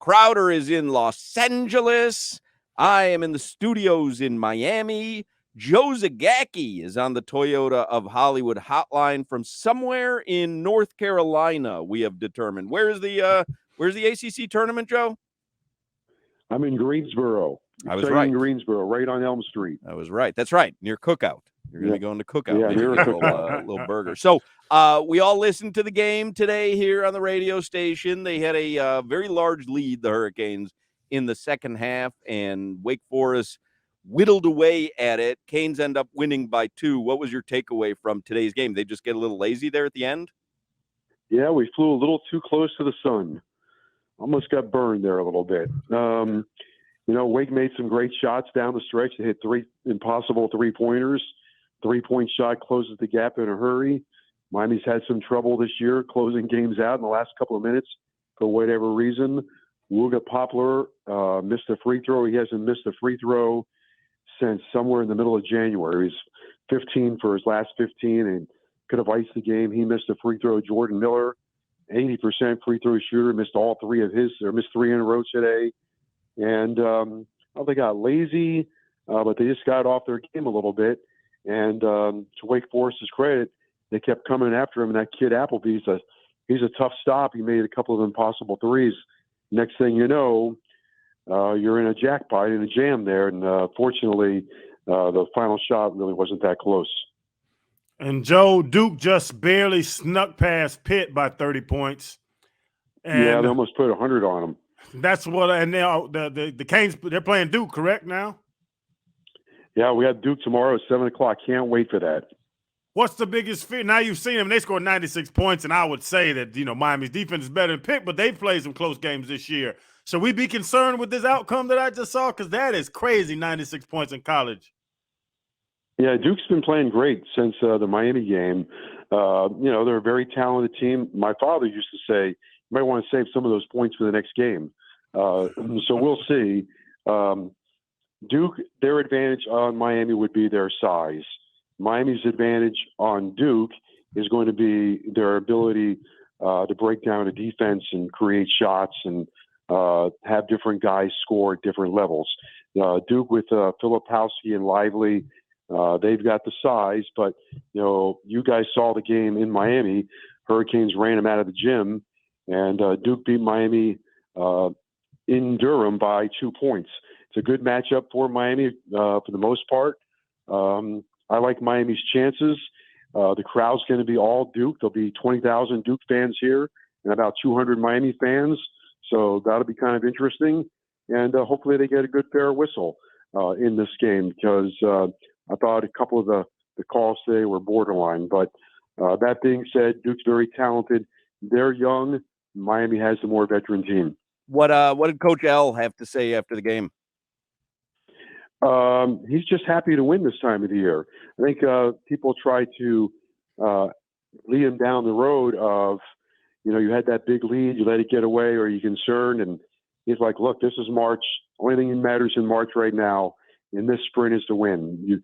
Crowder is in Los Angeles. I am in the studios in Miami. Joe Zagacki is on the Toyota of Hollywood hotline from somewhere in North Carolina, we have determined. Where's the ACC tournament, Joe? I'm in Greensboro. I was right. In Greensboro, right on Elm Street. I was right. That's right, near Cookout. You're going to be going to Cookout. Yeah, near a little burger. So we all listened to the game today here on the radio station. They had a very large lead, the Hurricanes, in the second half, and Wake Forest whittled away at it. Canes end up winning by 2. What was your takeaway from today's game? They just get a little lazy there at the end? Yeah, we flew a little too close to the sun. Almost got burned there a little bit. Wake made some great shots down the stretch. They hit 3 impossible 3-pointers. 3-point shot closes the gap in a hurry. Miami's had some trouble this year closing games out in the last couple of minutes for whatever reason. Wooga Poplar missed a free throw. He hasn't missed a free throw since somewhere in the middle of January. He's 15 for his last 15 and could have iced the game. He missed a free throw. Jordan Miller, 80% free throw shooter, missed 3 in a row today. And they got lazy, but they just got off their game a little bit. And to Wake Forest's credit, they kept coming after him. And that kid Appleby, he's a tough stop. He made a couple of impossible threes. Next thing you know, you're in a jackpot, in a jam there. And fortunately, the final shot really wasn't that close. And Joe, Duke just barely snuck past Pitt by 30 points. And yeah, they almost put 100 on them. That's what. And now the Canes, they're playing Duke, correct now? Yeah, we have Duke tomorrow at 7:00. Can't wait for that. What's the biggest fear? Now you've seen them. They scored 96 points, and I would say that, Miami's defense is better than Pitt, but they've played some close games this year. Should we be concerned with this outcome that I just saw? Because that is crazy, 96 points in college. Yeah, Duke's been playing great since the Miami game. They're a very talented team. My father used to say, you might want to save some of those points for the next game. So we'll see. Duke, their advantage on Miami would be their size. Miami's advantage on Duke is going to be their ability to break down a defense and create shots and have different guys score at different levels. Duke with Filipowski and Lively, they've got the size, but you guys saw the game in Miami. Hurricanes ran them out of the gym, and Duke beat Miami in Durham by 2 points. It's a good matchup for Miami for the most part. I like Miami's chances. The crowd's going to be all Duke. There'll be 20,000 Duke fans here and about 200 Miami fans. So that'll be kind of interesting. And hopefully they get a good fair whistle in this game, because I thought a couple of the calls today were borderline. But that being said, Duke's very talented. They're young. Miami has the more veteran team. What did Coach L have to say after the game? He's just happy to win this time of the year. I think people try to lead him down the road of, you had that big lead, you let it get away, or you're concerned. And he's like, look, this is March. Only thing that matters in March right now in this sprint is to win.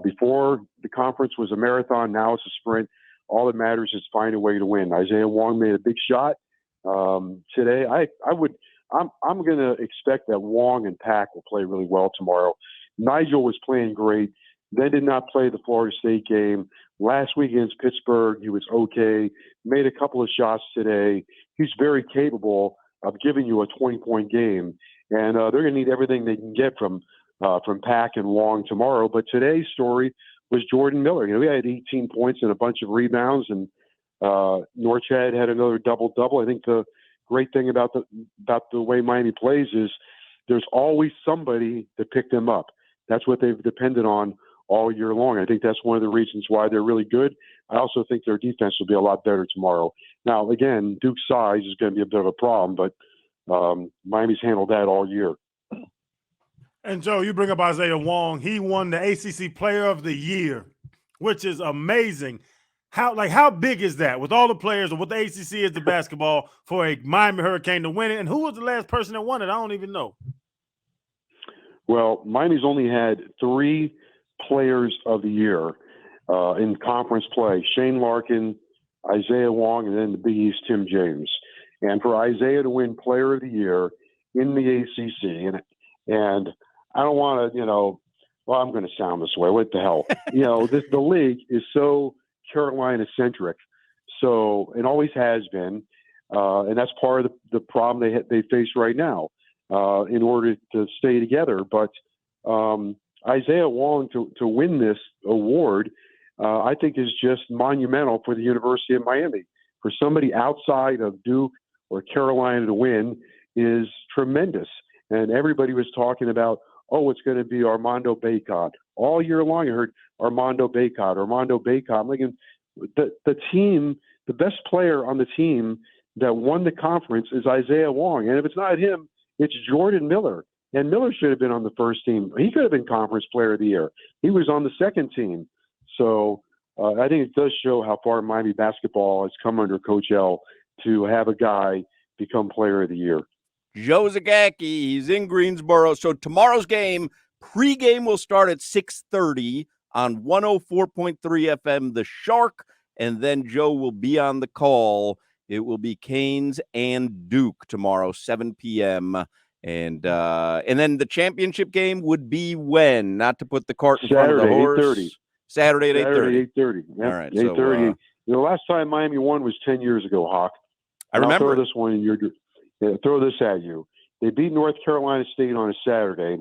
Before the conference was a marathon, now it's a sprint. All that matters is find a way to win. Isaiah Wong made a big shot today. I'm going to expect that Wong and Pack will play really well tomorrow. Nigel was playing great. They did not play the Florida State game. Last week against Pittsburgh, he was okay. Made a couple of shots today. He's very capable of giving you a 20-point game. And they're going to need everything they can get from Pack and Wong tomorrow. But today's story was Jordan Miller. He had 18 points and a bunch of rebounds. And Norchad had another double-double. I think the great thing about the way Miami plays is there's always somebody to pick them up. That's what they've depended on all year long. I think that's one of the reasons why they're really good. I also think their defense will be a lot better tomorrow. Now, again, Duke's size is going to be a bit of a problem, but Miami's handled that all year. And, Joe, you bring up Isaiah Wong. He won the ACC Player of the Year, which is amazing. How big is that with all the players and what the ACC is to basketball for a Miami Hurricane to win it? And who was the last person that won it? I don't even know. Well, Miami's only had 3 Players of the Year in conference play: Shane Larkin, Isaiah Wong, and then the Big East Tim James. And for Isaiah to win Player of the Year, in the ACC, and I don't want to, well, I'm going to sound this way. What the hell? The league is so Carolina centric, so it always has been, and that's part of the problem they face right now in order to stay together. But Isaiah Wong to win this award, I think, is just monumental for the University of Miami. For somebody outside of Duke or Carolina to win is tremendous. And everybody was talking about, oh, it's going to be Armando Bacot. All year long, I heard Armando Bacot. I'm thinking the team, the best player on the team that won the conference is Isaiah Wong. And if it's not him, it's Jordan Miller. And Miller should have been on the first team. He could have been Conference Player of the Year. He was on the second team. So I think it does show how far Miami basketball has come under Coach L to have a guy become Player of the Year. Joe Zagacki, he's in Greensboro. So tomorrow's game, pregame will start at 6:30 on 104.3 FM, The Shark, and then Joe will be on the call. It will be Canes and Duke tomorrow, 7 p.m., and then the championship game would be when? Not to put the cart in front of the horse. 8:30. Saturday at 8:30. 8:30. Yep. All right, 8:30. The last time Miami won was 10 years ago, Hawk. I remember. I'll throw this one in throw this at you. They beat North Carolina State on a Saturday.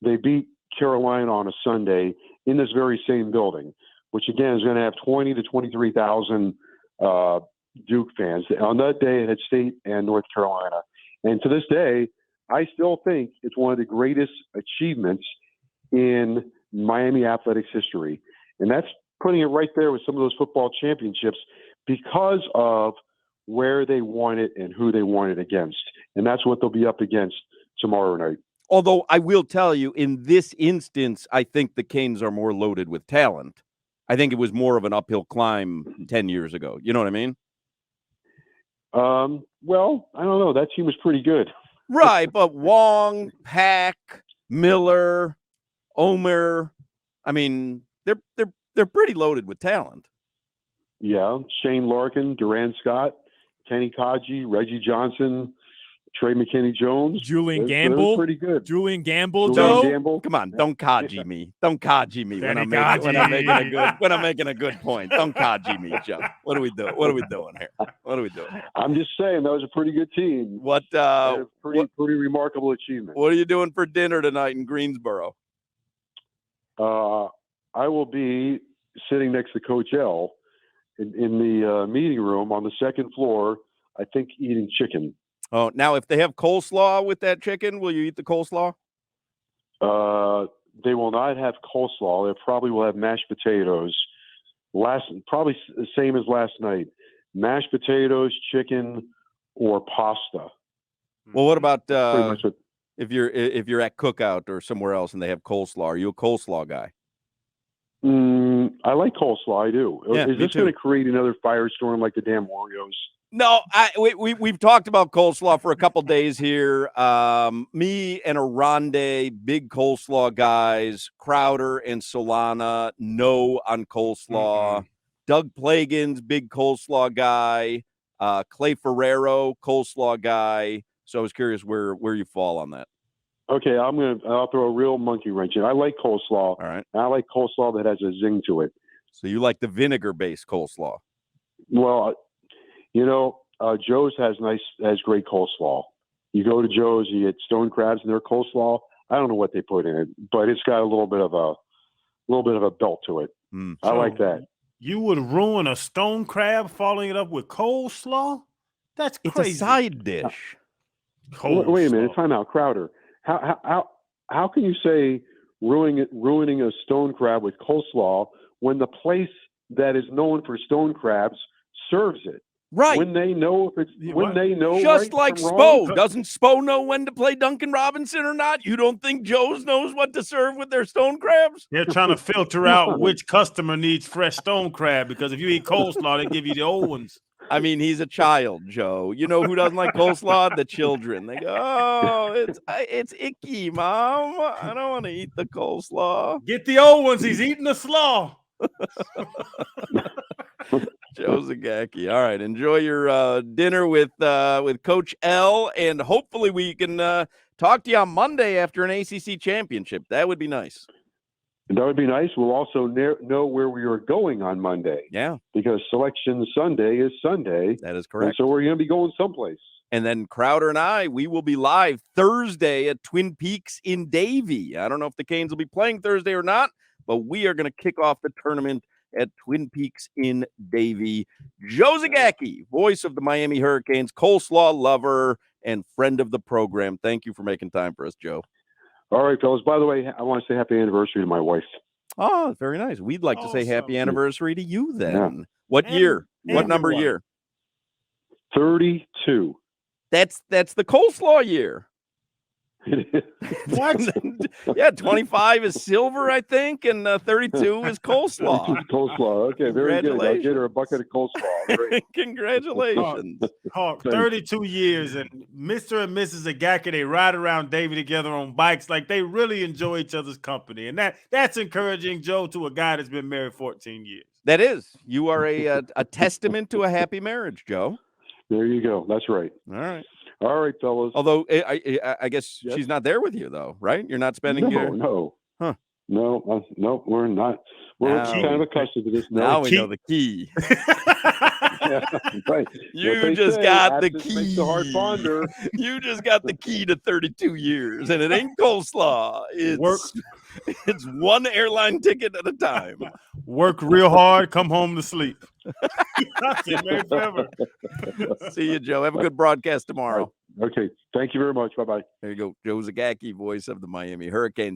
They beat Carolina on a Sunday in this very same building, which again is going to have 20 to 23,000 Duke fans. On that day, it had State and North Carolina, and to this day, I still think it's one of the greatest achievements in Miami athletics history. And that's putting it right there with some of those football championships because of where they won it and who they won it against. And that's what they'll be up against tomorrow night. Although I will tell you, in this instance, I think the Canes are more loaded with talent. I think it was more of an uphill climb 10 years ago. You know what I mean? Well, I don't know. That team was pretty good. Right, but Wong, Pack, Miller, Omer, I mean, they're pretty loaded with talent. Yeah, Shane Larkin, Duran Scott, Kenny Kaji, Reggie Johnson, Trey McKinney-Jones. Julian Gamble. Pretty good. Julian Gamble, Julian Joe. Gamble. Come on, don't Kaji me. Don't Kaji me when I'm making a good point. Don't Kaji me, Joe. What are we doing? What are we doing here? I'm just saying that was a pretty good team. Pretty remarkable achievement. What are you doing for dinner tonight in Greensboro? I will be sitting next to Coach L in the meeting room on the second floor, I think eating chicken. Oh, now if they have coleslaw with that chicken, will you eat the coleslaw? They will not have coleslaw. They probably will have mashed potatoes. Probably the same as last night. Mashed potatoes, chicken, or pasta. Well, what about if you're at Cookout or somewhere else and they have coleslaw? Are you a coleslaw guy? I like coleslaw. I do. Yeah, is this going to create another firestorm like the damn Oreos? No, we've talked about coleslaw for a couple days here. Me and Aronde, big coleslaw guys. Crowder and Solana, no on coleslaw. Mm-hmm. Doug Plagans, big coleslaw guy. Clay Ferrero, coleslaw guy. So I was curious where you fall on that. Okay, I'll throw a real monkey wrench in. I like coleslaw. All right. I like coleslaw that has a zing to it. So you like the vinegar-based coleslaw? Well, Joe's has great coleslaw. You go to Joe's, you get stone crabs in their coleslaw. I don't know what they put in it, but it's got a little bit of a belt to it. I like that. You would ruin a stone crab following it up with coleslaw? That's crazy. It's a side dish. Wait a minute, time out, Crowder. How can you say ruining a stone crab with coleslaw when the place that is known for stone crabs serves it? Right. When they know Just right like from Spo. wrong? Doesn't Spo know when to play Duncan Robinson or not? You don't think Joe's knows what to serve with their stone crabs? They're trying to filter out which customer needs fresh stone crab, because if you eat coleslaw, they give you the old ones. I mean, he's a child, Joe. You know who doesn't like coleslaw? The children. They go, oh, it's icky, Mom. I don't want to eat the coleslaw. Get the old ones. He's eating the slaw. Joe Zagacki. All right, enjoy your dinner with Coach L, and hopefully we can talk to you on Monday after an ACC championship. That would be nice. That would be nice. We'll also know where we are going on Monday. Yeah, because Selection Sunday is Sunday. that is And correct. so we're going to be going someplace. And then Crowder and we will be live Thursday at Twin Peaks in Davie. I don't know if the Canes will be playing Thursday or not, but we are going to kick off the tournament at Twin Peaks in Davie. Joe Zagacki, voice of the Miami Hurricanes, coleslaw lover, and friend of the program. Thank you for making time for us, Joe. All right, fellas. By the way, I want to say happy anniversary to my wife. Oh, very nice. We'd like to say happy anniversary to you then. Yeah. What year? What number everyone. year? 32. That's the coleslaw year. What? Yeah, 25 is silver, I think, and 32 is coleslaw. Coleslaw. Okay, very good. I'll get her a bucket of coleslaw. Great. Congratulations. Hawk, 32 years, and Mr. and Mrs. Zagacki, they ride around Davie together on bikes. Like, they really enjoy each other's company. And that's encouraging, Joe, to a guy that's been married 14 years. That is. You are a testament to a happy marriage, Joe. There you go. That's right. All right. All right, fellas. Although I guess she's not there with you, though, right? You're not spending No. Huh. No, we're not. We're Now- kind of accustomed to this. Now we know the key. Yeah, right. You just got the absence key. makes the heart fonder. You just got the key to 32 years, and it ain't coleslaw. It's one airline ticket at a time. Work real hard, come home to sleep. That's it, man, forever. See you, Joe. Have a good broadcast tomorrow. Okay. Thank you very much. Bye-bye. There you go. Joe Zagacki, voice of the Miami Hurricanes.